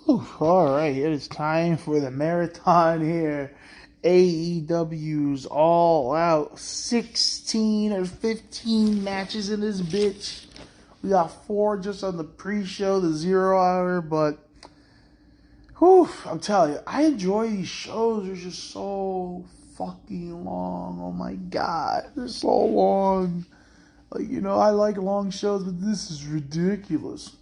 Alright, it is time for the marathon here. AEW's All Out. 16 or 15 matches in this bitch. We got 4 just on the pre-show, the 0 hour, but I'm telling you, I enjoy these shows. They're just so fucking long. Oh my god, they're so long. I like long shows, but this is ridiculous.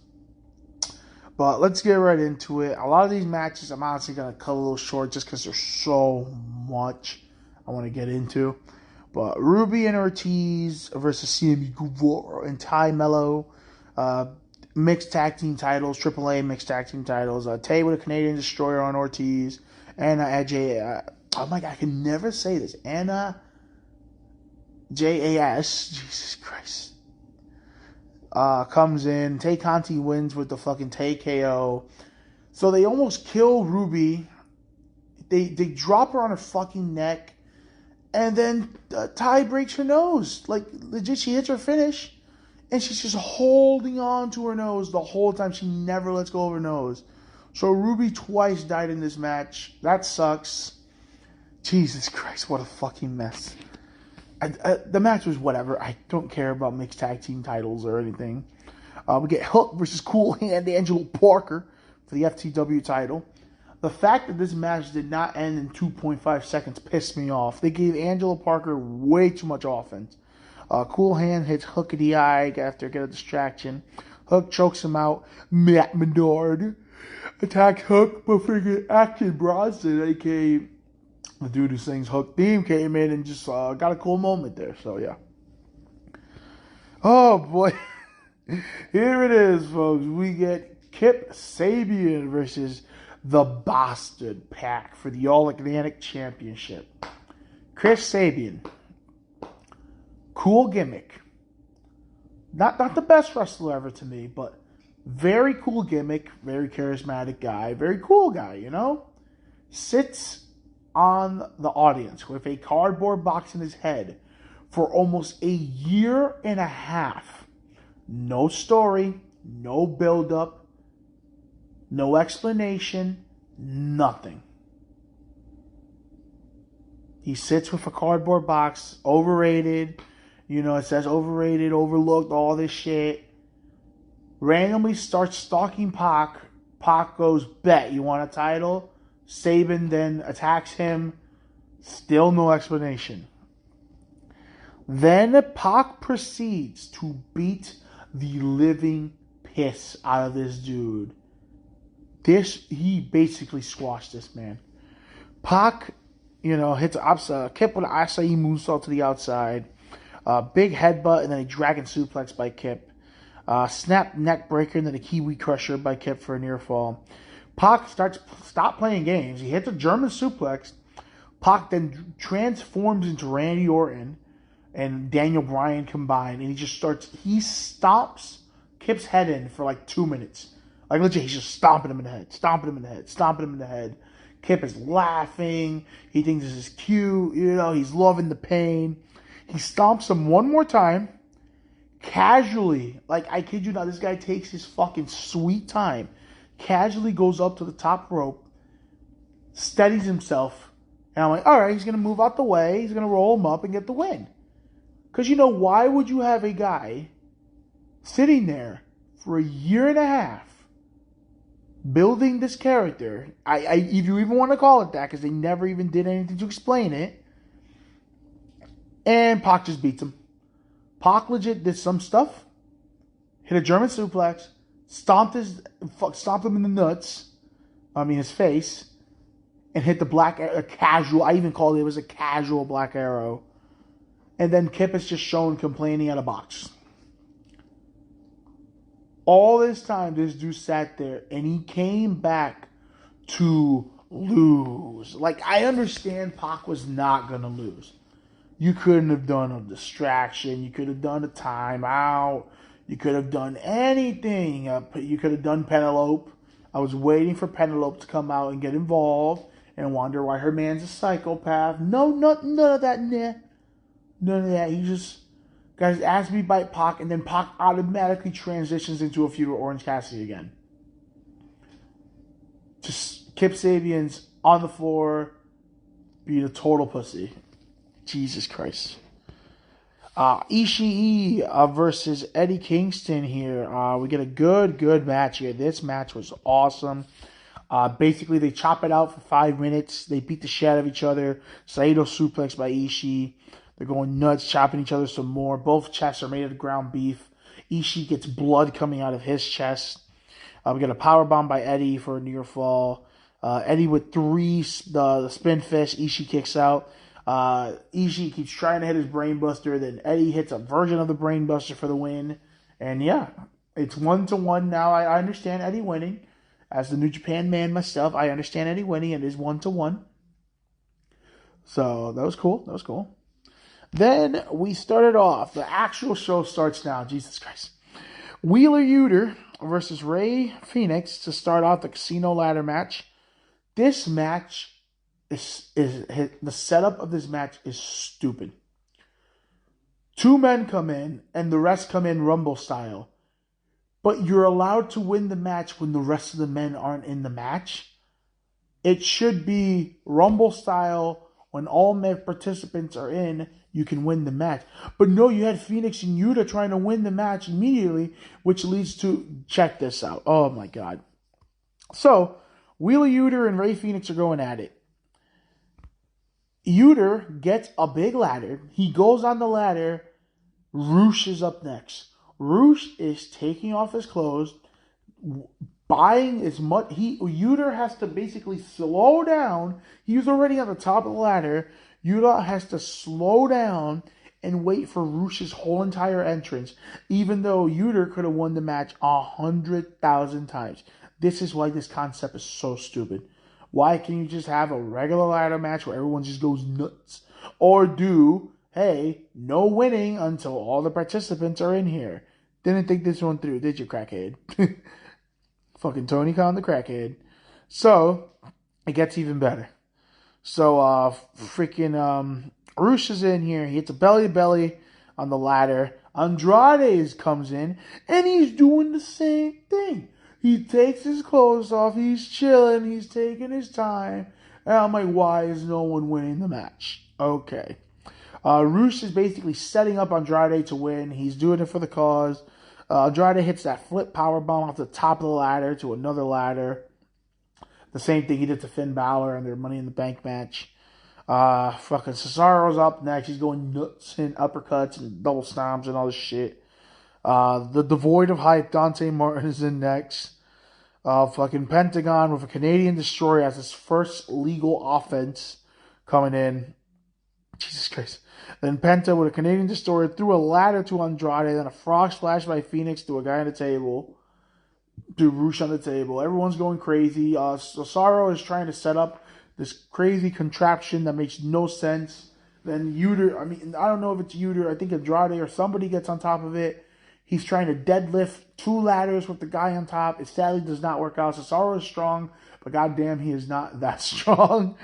But let's get right into it. A lot of these matches I'm honestly going to cut a little short just because there's so much I want to get into. But Ruby and Ortiz versus Sammy Guevara and Ty Mello. Mixed tag team titles, AAA mixed tag team titles. Tay with a Canadian Destroyer on Ortiz. And Eiji, oh my god, I can never say this. Anna JAS. Jesus Christ. Comes in. Tay Conti wins with the fucking Tay KO. So they almost kill Ruby. They drop her on her fucking neck. And then Ty breaks her nose. Like, legit, she hits her finish. And she's just holding on to her nose the whole time. She never lets go of her nose. So Ruby twice died in this match. That sucks. Jesus Christ, what a fucking mess. The match was whatever. I don't care about mixed tag team titles or anything. We get Hook versus Cool Hand Angelo Parker for the FTW title. The fact that this match did not end in 2.5 seconds pissed me off. They gave Angelo Parker way too much offense. Cool Hand hits Hook in the eye after getting a distraction. Hook chokes him out. Matt Menard attacks Hook, but freaking Action Bronson, a.k.a. the dude who sings Hook theme, came in and just got a cool moment there. So, yeah. Oh, boy. Here it is, folks. We get Kip Sabian versus the Bastard Pack for the All-Atlantic Championship. Chris Sabian. Cool gimmick. Not the best wrestler ever to me, but very cool gimmick. Very charismatic guy. Very cool guy, Sits on the audience with a cardboard box in his head for almost a year and a half. No story, no build-up, no explanation, nothing. He sits with a cardboard box, overrated. It says overrated, overlooked, all this shit. Randomly starts stalking Pac. Pac goes, bet, you want a title? Saban then attacks him. Still no explanation. Then Pac proceeds to beat the living piss out of this dude. He basically squashed this man. Pac, hits Kip with an acai moonsault to the outside. Big headbutt and then a dragon suplex by Kip. Snap neck breaker and then a Kiwi crusher by Kip for a near fall. Pac stop playing games. He hits a German suplex. Pac then transforms into Randy Orton and Daniel Bryan combined, and he stomps Kip's head in for like 2 minutes. Like legit, he's just stomping him in the head. Kip is laughing. He thinks this is cute. He's loving the pain. He stomps him one more time. Casually, like I kid you not, this guy takes his fucking sweet time. Casually goes up to the top rope, steadies himself, and I'm like, all right, he's going to move out the way. He's going to roll him up and get the win. Because, why would you have a guy sitting there for a year and a half building this character? If you even want to call it that, because they never even did anything to explain it. And Pac just beats him. Pac legit did some stuff, hit a German suplex, stomped him in the nuts, his face, and hit the black casual. I even called it was a casual black arrow. And then Kip is just shown complaining at a box. All this time, this dude sat there, and he came back to lose. Like, I understand Pac was not going to lose. You couldn't have done a distraction. You could have done a timeout. You could have done anything. You could have done Penelope. I was waiting for Penelope to come out and get involved and wonder why her man's a psychopath. No, none of that. Nah. None of that. He just got his ass beat by Pac, and then Pac automatically transitions into a feud with Orange Cassidy again. Just Kip Sabian's on the floor, being a total pussy. Jesus Christ. Ishii versus Eddie Kingston here. We get a good match here. This match was awesome. Basically, they chop it out for 5 minutes. They beat the shit out of each other. Saito suplex by Ishii. They're going nuts, chopping each other some more. Both chests are made of ground beef. Ishii gets blood coming out of his chest. We get a powerbomb by Eddie for a near fall. Eddie with 3, the spin fist. Ishii kicks out. Eiji keeps trying to hit his brainbuster, then Eddie hits a version of the brainbuster for the win. And yeah, it's 1-1 now. I understand Eddie winning. As the New Japan man myself, I understand Eddie winning. It is 1-1. So that was cool. Then we started off. The actual show starts now. Jesus Christ. Wheeler Yuta versus Rey Fenix to start off the casino ladder match. This match is the setup of this match is stupid. 2 men come in and the rest come in Rumble style. But you're allowed to win the match when the rest of the men aren't in the match. It should be Rumble style. When all men participants are in, you can win the match. But no, you had Phoenix and Yuta trying to win the match immediately, which leads to, check this out. Oh my God. So, Wheeler Yuta and Rey Fenix are going at it. Yuta gets a big ladder. He goes on the ladder. Roosh is up next. Roosh is taking off his clothes, buying as much. Yuta has to basically slow down. He was already on the top of the ladder. Yuta has to slow down and wait for Roosh's whole entire entrance, even though Yuta could have won the match 100,000 times. This is why this concept is so stupid. Why can't you just have a regular ladder match where everyone just goes nuts? Or do, hey, no winning until all the participants are in here. Didn't think this one through, did you, crackhead? Fucking Tony Khan the crackhead. So, it gets even better. So, Roosh is in here. He hits a belly-to-belly on the ladder. Andrade comes in, and he's doing the same thing. He takes his clothes off. He's chilling. He's taking his time. And I'm like, why is no one winning the match? Okay. Roosh is basically setting up Andrade to win. He's doing it for the cause. Andrade hits that flip powerbomb off the top of the ladder to another ladder. The same thing he did to Finn Balor in their Money in the Bank match. Fucking Cesaro's up next. He's going nuts and uppercuts and double stomps and all this shit. The devoid of hype Dante Martin is in next. Fucking Pentagon with a Canadian Destroyer as his first legal offense coming in. Jesus Christ. Then Penta with a Canadian Destroyer threw a ladder to Andrade. Then a frog splash by Phoenix to a guy on the table. To Roosh on the table. Everyone's going crazy. Cesaro is trying to set up this crazy contraption that makes no sense. Then Yuta, I don't know if it's Yuta. I think Andrade or somebody gets on top of it. He's trying to deadlift 2 ladders with the guy on top. It sadly does not work out. Cesaro is strong, but goddamn, he is not that strong.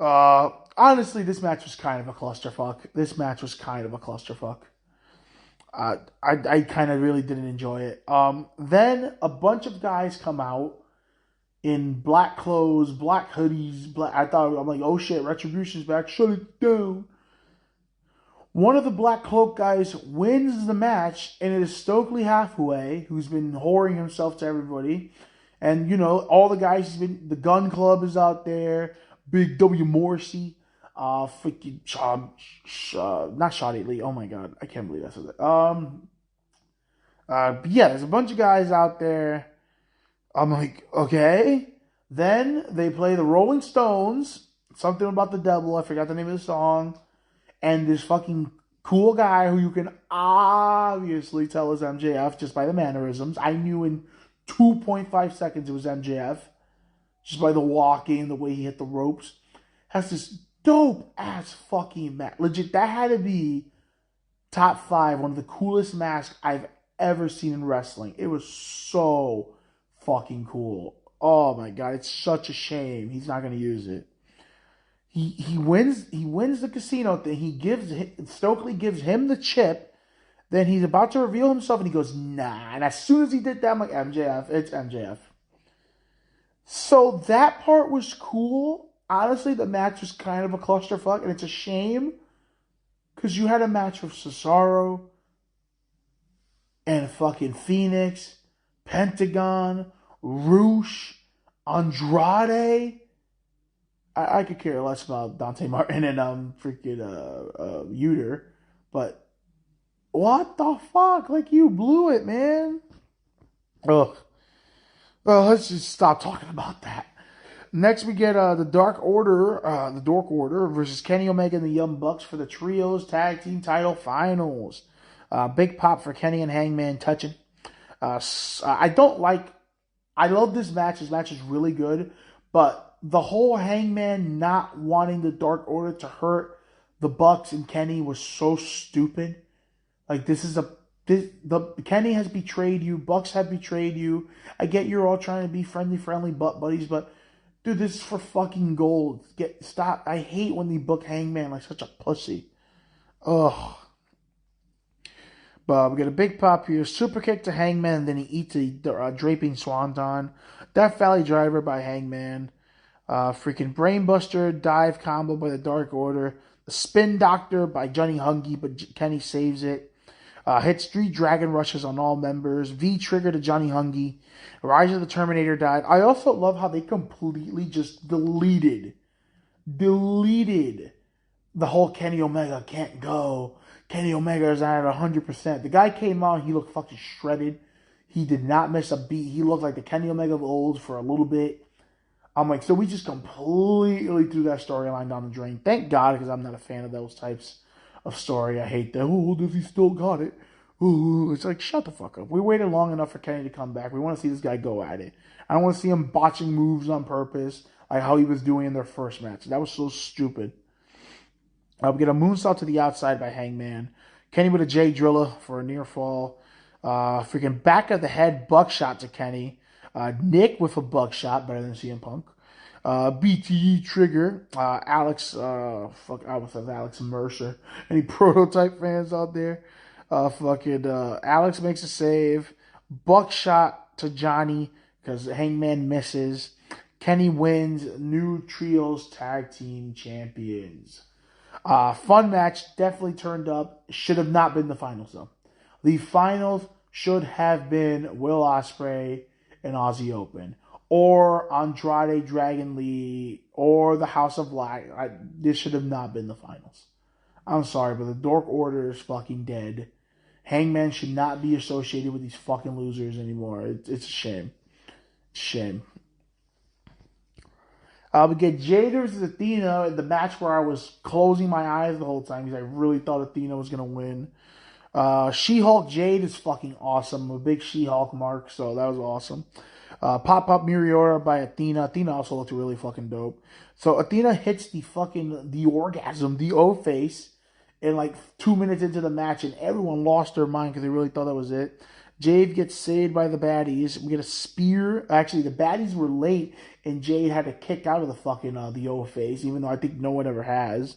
Honestly, this match was kind of a clusterfuck. I kind of really didn't enjoy it. Then a bunch of guys come out in black clothes, black hoodies. I'm like, oh shit, Retribution's back. Shut it down. One of the Black Cloak guys wins the match, and it is Stokely Hathaway, who's been whoring himself to everybody. And, all the guys, the Gun Club is out there, Big W. Morrissey, freaking, not Shotty Lee, oh my god, I can't believe I said that. Yeah, there's a bunch of guys out there. I'm like, okay. Then they play the Rolling Stones, something about the devil, I forgot the name of the song. And this fucking cool guy who you can obviously tell is MJF just by the mannerisms. I knew in 2.5 seconds it was MJF. Just by the walking, the way he hit the ropes. Has this dope ass fucking mask. Legit, that had to be top 5, one of the coolest masks I've ever seen in wrestling. It was so fucking cool. Oh my god, it's such a shame he's not going to use it. He wins the casino thing. Stokely gives him the chip. Then he's about to reveal himself and he goes, nah. And as soon as he did that, I'm like, MJF. It's MJF. So that part was cool. Honestly, the match was kind of a clusterfuck, and it's a shame because you had a match with Cesaro and fucking Phoenix, Pentagon, Roosh, Andrade. I could care less about Dante Martin and freaking Uter, but what the fuck? Like, you blew it, man. Ugh. Well, let's just stop talking about that. Next, we get the Dark Order versus Kenny Omega and the Young Bucks for the Trios Tag Team Title Finals. Big pop for Kenny and Hangman touching. I love this match. This match is really good, but the whole Hangman not wanting the Dark Order to hurt the Bucks and Kenny was so stupid. Like, Kenny has betrayed you. Bucks have betrayed you. I get you're all trying to be friendly butt buddies, but dude, this is for fucking gold. Stop. I hate when they book Hangman like such a pussy. Ugh. But we get a big pop here. Super kick to Hangman, and then he eats a draping swanton. Death Valley Driver by Hangman. Freaking Brainbuster dive combo by the Dark Order. The Spin Doctor by Johnny Hungy, but Kenny saves it. Hits 3 Dragon Rushes on all members. V-trigger to Johnny Hungy. Rise of the Terminator dive. I also love how they completely just deleted the whole Kenny Omega can't go. Kenny Omega is at 100%. The guy came out, he looked fucking shredded. He did not miss a beat. He looked like the Kenny Omega of old for a little bit. I'm like, so we just completely threw that storyline down the drain. Thank God, because I'm not a fan of those types of story. I hate that. Oh, does he still got it? Oh, it's like, shut the fuck up. We waited long enough for Kenny to come back. We want to see this guy go at it. I don't want to see him botching moves on purpose, like how he was doing in their first match. That was so stupid. We get a moonsault to the outside by Hangman. Kenny with a J Driller for a near fall. Freaking back of the head buckshot to Kenny. Nick with a buckshot, better than CM Punk. BTE trigger. Alex Mercer. Any Prototype fans out there? Alex makes a save. Buckshot to Johnny because Hangman misses. Kenny wins. New Trios Tag Team Champions. Fun match. Definitely turned up. Should have not been the finals though. The finals should have been Will Ospreay and Aussie Open, or Andrade Dragon Lee, or the House of Black. This should have not been the finals. I'm sorry, but the Dark Order is fucking dead. Hangman should not be associated with these fucking losers anymore. It's a shame. Shame. We get Jade versus Athena in the match where I was closing my eyes the whole time because I really thought Athena was going to win. She-Hulk Jade is fucking awesome. I'm a big She-Hulk mark, so that was awesome. Pop-Up Muriora by Athena. Athena also looked really fucking dope. So Athena hits the orgasm, the O-face, in like 2 minutes into the match, and everyone lost their mind because they really thought that was it. Jade gets saved by the baddies. We get a spear. Actually, the baddies were late, and Jade had to kick out of the fucking the O-face, even though I think no one ever has.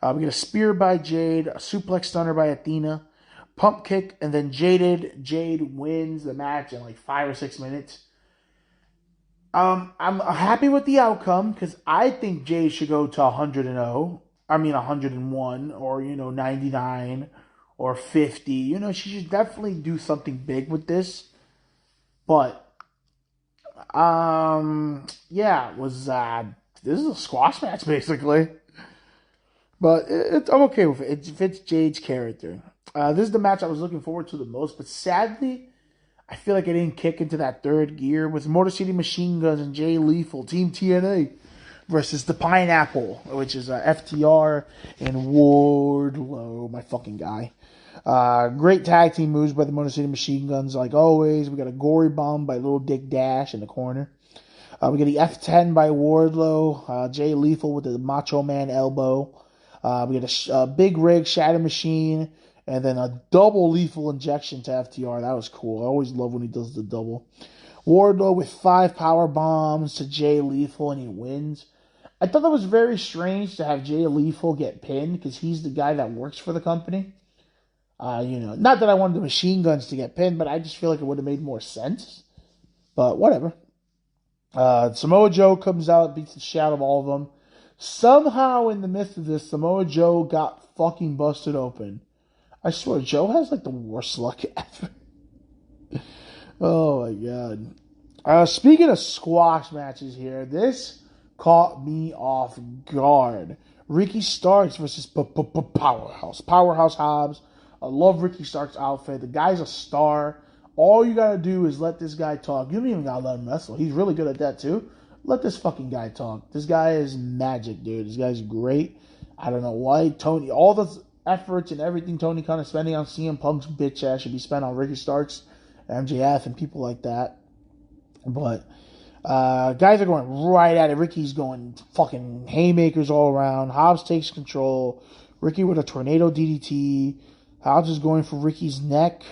We get a spear by Jade, a suplex stunner by Athena, pump kick, and then Jade wins the match in like 5 or 6 minutes. I'm happy with the outcome because I think Jade should go to 100-0. I mean 101 or 99 or 50. She should definitely do something big with this. But this is a squash match basically. But I'm okay with it. It fits Jade's character. This is the match I was looking forward to the most, but sadly, I feel like I didn't kick into that third gear with Motor City Machine Guns and Jay Lethal, Team TNA, versus the Pineapple, which is FTR and Wardlow, my fucking guy. Great tag team moves by the Motor City Machine Guns, like always. We got a gory bomb by Little Dick Dash in the corner. We got the F10 by Wardlow, Jay Lethal with the Macho Man elbow. We got a big rig, Shadow Machine, and then a double lethal injection to FTR. That was cool. I always love when he does the double. Wardlow with 5 power bombs to Jay Lethal, and he wins. I thought that was very strange to have Jay Lethal get pinned because he's the guy that works for the company. Not that I wanted the Machine Guns to get pinned, but I just feel like it would have made more sense. But whatever. Samoa Joe comes out, beats the shit out of all of them. Somehow, in the midst of this, Samoa Joe got fucking busted open. I swear, Joe has like the worst luck ever. Oh my god. Speaking of squash matches here, this caught me off guard. Ricky Starks versus Powerhouse. Powerhouse Hobbs. I love Ricky Starks' outfit. The guy's a star. All you gotta do is let this guy talk. You don't even gotta let him wrestle. He's really good at that too. Let this fucking guy talk. This guy is magic, dude. This guy's great. I don't know why Tony, all the efforts and everything Tony Khan is spending on CM Punk's bitch ass should be spent on Ricky Starks, MJF, and people like that. But guys are going right at it. Ricky's going fucking haymakers all around. Hobbs takes control. Ricky with a tornado DDT. Hobbs is going for Ricky's neck.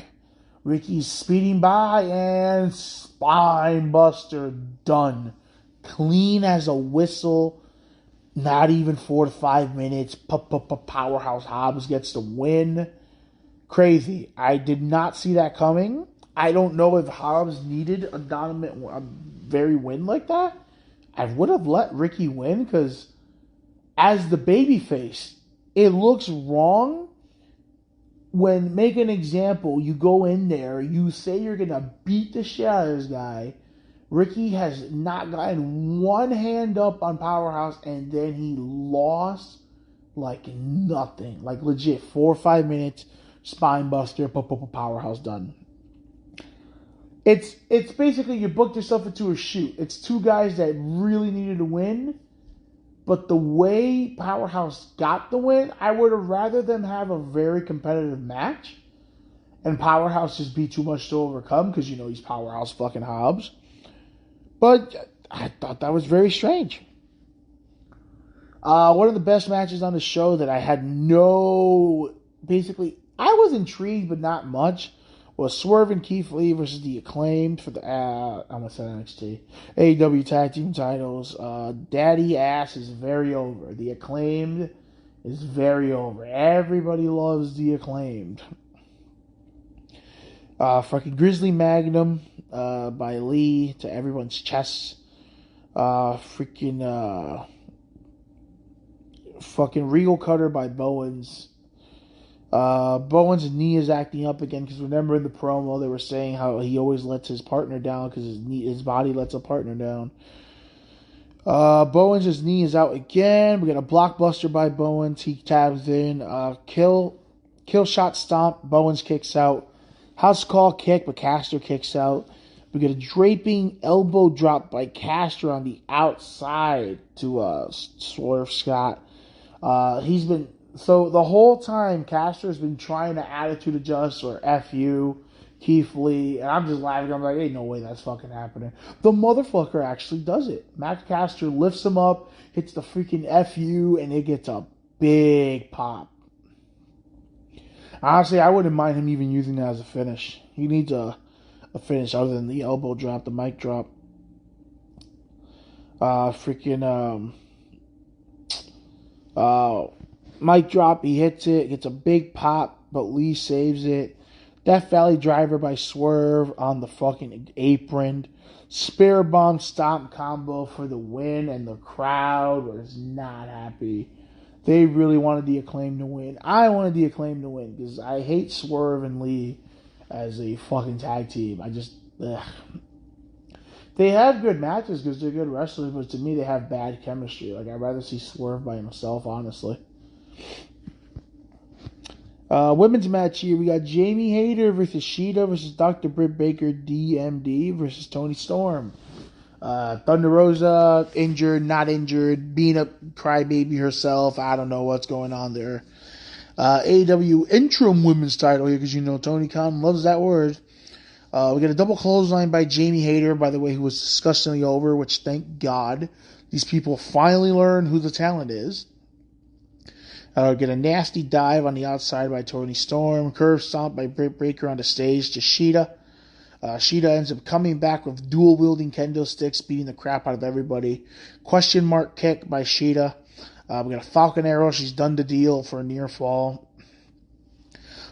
Ricky's speeding by and spine buster done. Clean as a whistle. Not even 4 to 5 minutes. Powerhouse Hobbs gets the win. Crazy. I did not see that coming. I don't know if Hobbs needed a very win like that. I would have let Ricky win because as the babyface, it looks wrong when, make an example, you go in there, you say you're going to beat the shit out of this guy. Ricky has not gotten one hand up on Powerhouse, and then he lost like nothing. Like legit, 4 or 5 minutes, spine buster, Powerhouse done. It's basically you booked yourself into a shoot. It's two guys that really needed to win, but the way Powerhouse got the win, I would have rather them have a very competitive match, and Powerhouse just be too much to overcome because you know he's Powerhouse fucking Hobbs. But I thought that was very strange. One of the best matches on the show that I had basically I was intrigued but not much. Was Swerve and Keith Lee versus the Acclaimed for the I'm gonna say NXT AEW Tag Team titles. Daddy Ass is very over. The Acclaimed is very over. Everybody loves the Acclaimed. Fucking Grizzly Magnum by Lee to everyone's chest. Fucking Regal Cutter by Bowens. Bowen's knee is acting up again because remember in the promo they were saying how he always lets his partner down because his body lets a partner down. Bowens' knee is out again. We got a blockbuster by Bowens. He tabs in. Kill shot stomp. Bowens kicks out. House call kick, but Caster kicks out. We get a draping elbow drop by Caster on the outside to Swerve Scott. So the whole time, Caster's been trying to attitude adjust or F you, Keith Lee, and I'm just laughing. I'm like, ain't no way that's fucking happening. The motherfucker actually does it. Matt Caster lifts him up, hits the freaking F you, and it gets a big pop. Honestly, I wouldn't mind him even using that as a finish. He needs a finish other than the elbow drop, the mic drop. Mic drop, he hits it, gets a big pop, but Lee saves it. Death Valley Driver by Swerve on the fucking apron. Spear Bomb Stomp combo for the win, and the crowd was not happy. They really wanted the Acclaim to win. I wanted the Acclaim to win because I hate Swerve and Lee as a fucking tag team. They have good matches because they're good wrestlers, but to me they have bad chemistry. Like I'd rather see Swerve by himself, honestly. Women's match here, we got Jamie Hayter versus Shida versus Dr. Britt Baker, DMD versus Toni Storm. Thunder Rosa, injured, not injured, being a crybaby herself. I don't know what's going on there. AEW interim women's title here because you know Tony Khan loves that word. We got a double clothesline by Jamie Hayter, by the way, who was disgustingly over, which thank God these people finally learned who the talent is. Get a nasty dive on the outside by Toni Storm. Curve stomp by Britt Baker on the stage to Shida. Shida ends up coming back with dual-wielding kendo sticks, beating the crap out of everybody. Question mark kick by Shida. We got a Falcon Arrow. She's done the deal for a near fall.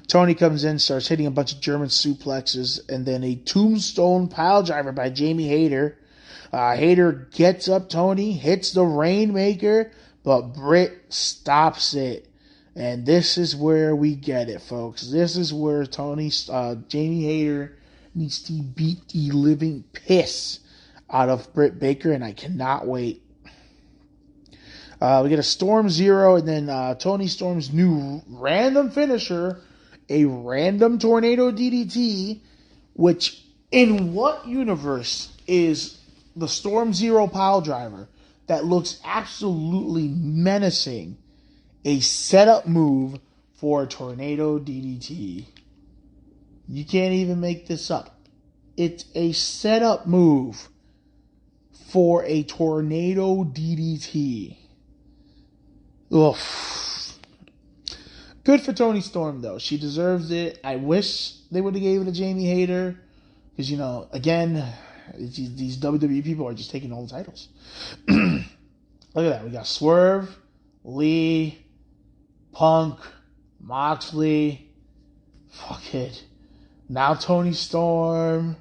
Tony comes in, starts hitting a bunch of German suplexes, and then a tombstone pile driver by Jamie Hayter. Hayter gets up Tony, hits the Rainmaker, but Britt stops it. And this is where we get it, folks. This is where Jamie Hayter needs to beat the living piss out of Britt Baker, and I cannot wait. We get a Storm Zero, and then Tony Storm's new random finisher, a random Tornado DDT, which in what universe is the Storm Zero pile driver that looks absolutely menacing a setup move for a Tornado DDT? You can't even make this up. It's a setup move for a Tornado DDT. Ugh. Good for Toni Storm, though. She deserves it. I wish they would have gave it to Jamie Hayter. Because, again, these WWE people are just taking all the titles. Look at that. We got Swerve, Lee, Punk, Moxley. Fuck it. Now Toni Storm.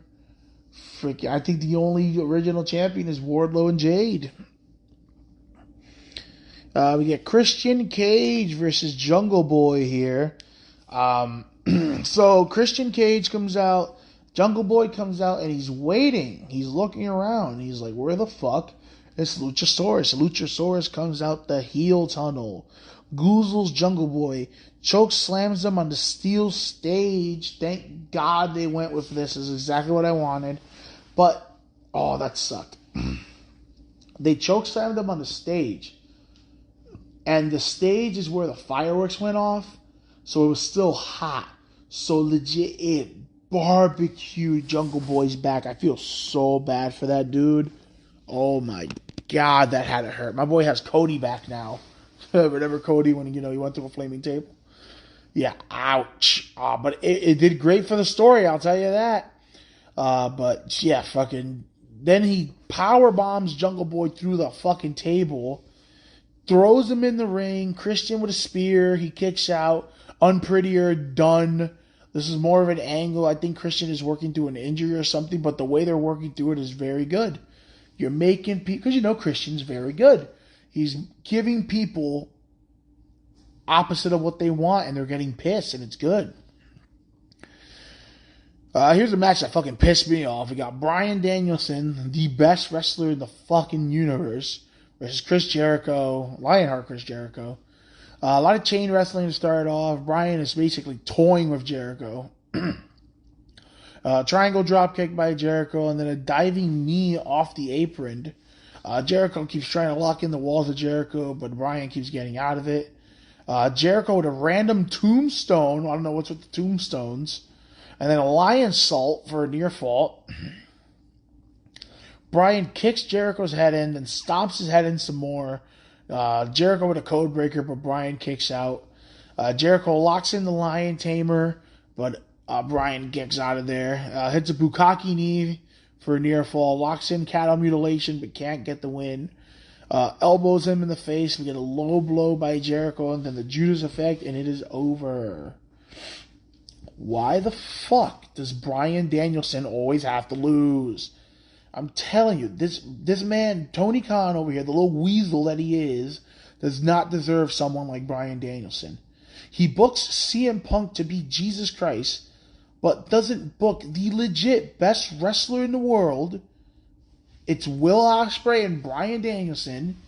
Freaking, I think the only original champion is Wardlow and Jade. We get Christian Cage versus Jungle Boy here. So Christian Cage comes out. Jungle Boy comes out and he's waiting. He's looking around. He's like, where the fuck is Luchasaurus? Luchasaurus comes out the heel tunnel. Goozles Jungle Boy. Choke slams him on the steel stage. Thank God they went with this. This is exactly what I wanted. But, oh, that sucked. They choke slammed him on the stage. And the stage is where the fireworks went off. So it was still hot. So legit, it barbecued Jungle Boy's back. I feel so bad for that dude. Oh my God, that had to hurt. My boy has Cody back now. Remember Cody when, he went through a flaming table? Yeah, ouch. But it did great for the story, I'll tell you that. But yeah, fucking. Then he power bombs Jungle Boy through the fucking table. Throws him in the ring. Christian with a spear. He kicks out. Unprettier. Done. This is more of an angle. I think Christian is working through an injury or something, but the way they're working through it is very good. You're making people, because Christian's very good. He's giving people opposite of what they want, and they're getting pissed, and it's good. Here's a match that fucking pissed me off. We got Bryan Danielson, the best wrestler in the fucking universe, versus Chris Jericho, Lionheart Chris Jericho. A lot of chain wrestling to start off. Bryan is basically toying with Jericho. Triangle dropkick by Jericho, and then a diving knee off the apron. Jericho keeps trying to lock in the walls of Jericho, but Bryan keeps getting out of it. Jericho with a random tombstone. I don't know what's with the tombstones. And then a lion salt for a near fall. Bryan kicks Jericho's head in, then stomps his head in some more. Jericho with a code breaker, but Bryan kicks out. Jericho locks in the lion tamer, but Bryan kicks out of there. Hits a bukkake knee for a near fall. Locks in cattle mutilation, but can't get the win. Elbows him in the face. We get a low blow by Jericho, and then the Judas effect, and it is over. Why the fuck does Bryan Danielson always have to lose? I'm telling you, this man, Tony Khan over here, the little weasel that he is, does not deserve someone like Bryan Danielson. He books CM Punk to be Jesus Christ, but doesn't book the legit best wrestler in the world. It's Will Ospreay and Bryan Danielson.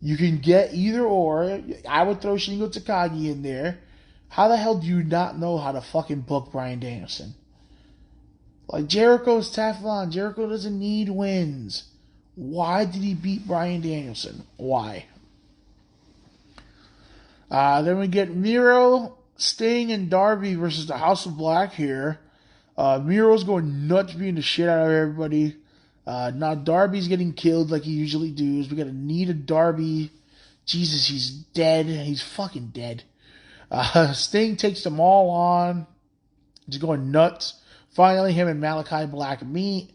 You can get either or. I would throw Shingo Takagi in there. How the hell do you not know how to fucking book Bryan Danielson? Like, Jericho's Teflon. Jericho doesn't need wins. Why did he beat Bryan Danielson? Why? Then we get Miro, Sting, and Darby versus the House of Black here. Miro's going nuts, beating the shit out of everybody. Now Darby's getting killed like he usually does. We got a knee to Darby. Jesus, he's dead. He's fucking dead. Sting takes them all on. He's going nuts. Finally, him and Malachi Black meet.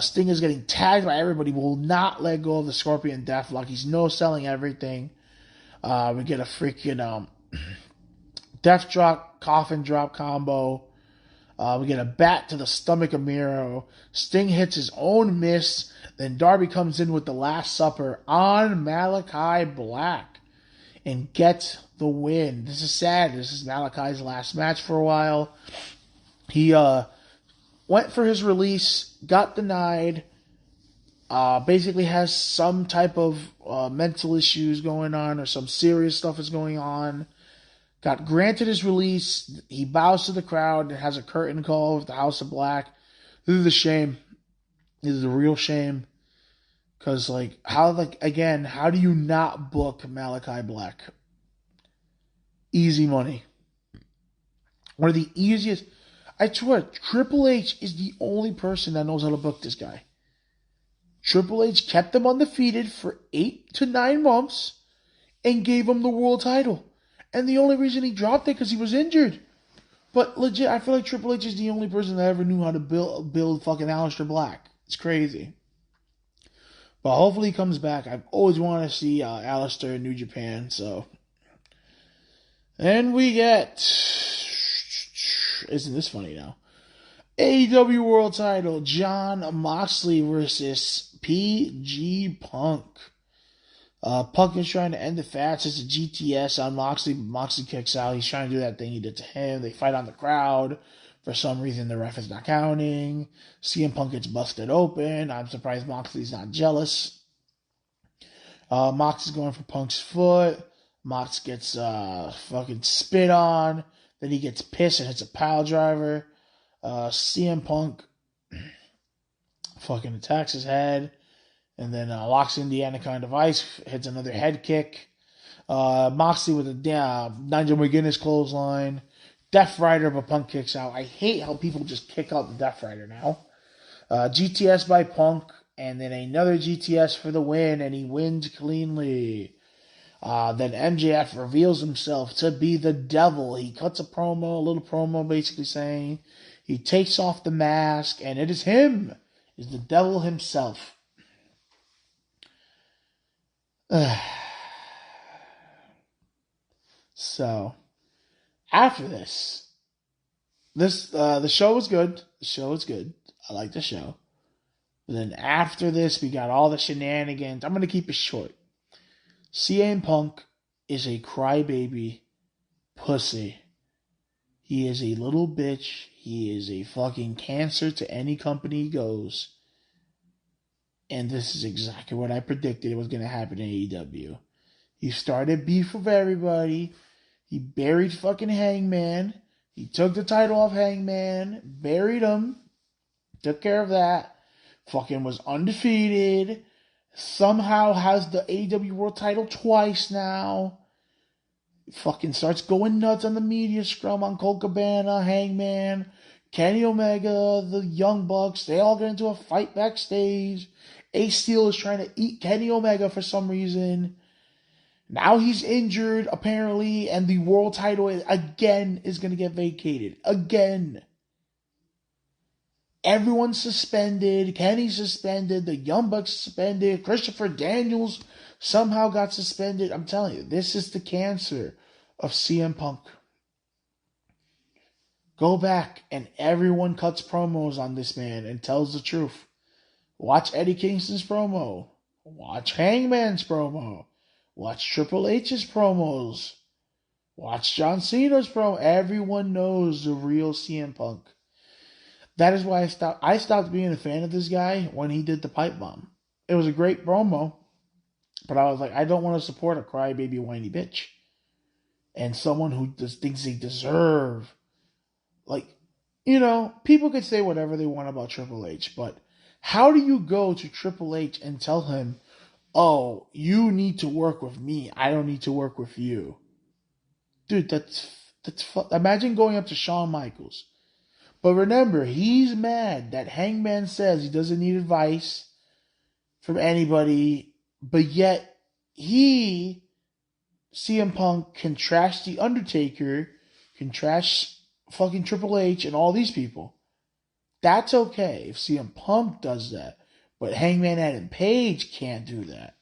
Sting is getting tagged by everybody. Will not let go of the Scorpion Deathlock. He's no-selling everything. We get a freaking Death Drop, Coffin Drop combo. We get a bat to the stomach of Miro. Sting hits his own miss. Then Darby comes in with the Last Supper on Malachi Black and gets the win. This is sad. This is Malachi's last match for a while. He went for his release, got denied. Basically has some type of mental issues going on, or some serious stuff is going on. Got granted his release. He bows to the crowd and has a curtain call with the House of Black. This is a shame. This is a real shame. Because, how do you not book Malachi Black? Easy money. One of the easiest. I swear, Triple H is the only person that knows how to book this guy. Triple H kept him undefeated for 8 to 9 months and gave him the world title. And the only reason he dropped it because he was injured. But legit, I feel like Triple H is the only person that ever knew how to build fucking Aleister Black. It's crazy. But hopefully he comes back. I've always wanted to see Aleister in New Japan. So, and we get, isn't this funny now? AEW World Title, Jon Moxley versus PG Punk. Punk is trying to end the fast. It's a GTS on Moxley. Moxley kicks out. He's trying to do that thing he did to him. They fight on the crowd. For some reason, the ref is not counting. CM Punk gets busted open. I'm surprised Moxley's not jealous. Mox is going for Punk's foot. Mox gets fucking spit on. Then he gets pissed and hits a pile driver. CM Punk fucking attacks his head. And then locks in the Anaconda Vice. Hits another head kick. Moxley with a Nigel McGuinness clothesline. Death Rider, but Punk kicks out. I hate how people just kick out the Death Rider now. GTS by Punk, and then another GTS for the win, and he wins cleanly. Then MJF reveals himself to be the devil. He cuts a little promo basically saying he takes off the mask, and it is him. It's the devil himself. So, after this, the show was good. The show was good. I like the show. But then after this, we got all the shenanigans. I'm going to keep it short. CM Punk is a crybaby pussy. He is a little bitch. He is a fucking cancer to any company he goes. And this is exactly what I predicted was going to happen in AEW. He started beef with everybody. He buried fucking Hangman. He took the title off Hangman. Buried him. Took care of that. Fucking was undefeated. Somehow has the AEW World title twice now. Fucking starts going nuts on the media scrum on Colt Cabana, Hangman, Kenny Omega, the Young Bucks. They all get into a fight backstage. Ace Steel is trying to eat Kenny Omega for some reason. Now he's injured, apparently, and the world title again is going to get vacated. Again. Everyone's suspended. Kenny's suspended. The Young Bucks suspended. Christopher Daniels somehow got suspended. I'm telling you, this is the cancer of CM Punk. Go back and everyone cuts promos on this man and tells the truth. Watch Eddie Kingston's promo. Watch Hangman's promo. Watch Triple H's promos. Watch John Cena's promo. Everyone knows the real CM Punk. That is why I stopped being a fan of this guy when he did the pipe bomb. It was a great promo, but I was like, I don't want to support a crybaby whiny bitch. And someone who just thinks they deserve. People could say whatever they want about Triple H, but how do you go to Triple H and tell him, oh, you need to work with me. I don't need to work with you. Dude, that's imagine going up to Shawn Michaels. But remember, he's mad that Hangman says he doesn't need advice from anybody, but yet he, CM Punk, can trash The Undertaker, can trash fucking Triple H and all these people. That's okay if CM Punk does that. But Hangman Adam Page can't do that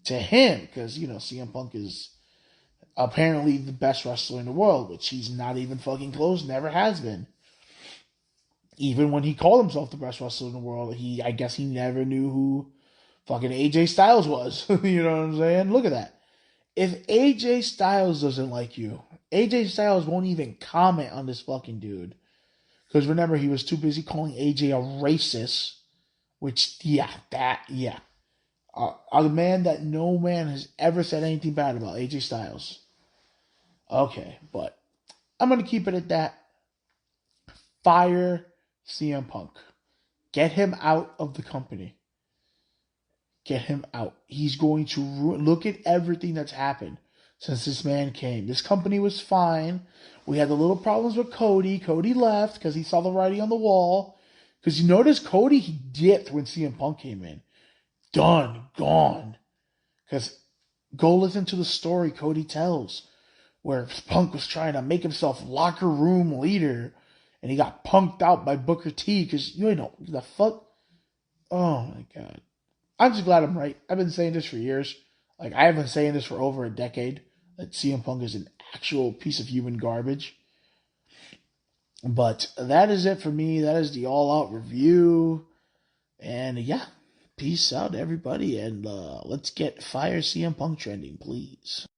to him because, CM Punk is apparently the best wrestler in the world, which he's not even fucking close, never has been. Even when he called himself the best wrestler in the world, I guess he never knew who fucking AJ Styles was. You know what I'm saying? Look at that. If AJ Styles doesn't like you, AJ Styles won't even comment on this fucking dude. Because remember, he was too busy calling AJ a racist. Which, yeah. A man that no man has ever said anything bad about, AJ Styles. Okay, but I'm going to keep it at that. Fire CM Punk. Get him out of the company. Get him out. He's going to look at everything that's happened since this man came. This company was fine. We had the little problems with Cody. Cody left because he saw the writing on the wall. Because you notice Cody, he dipped when CM Punk came in. Done. Gone. Because go listen to the story Cody tells where Punk was trying to make himself locker room leader and he got punked out by Booker T because, you know, the fuck? Oh, my God. I'm just glad I'm right. I've been saying this for years. Like, I have been saying this for over a decade, that CM Punk is an actual piece of human garbage. But that is it for me. That is the all-out review. And, yeah, peace out, everybody. And let's get Fire CM Punk trending, please.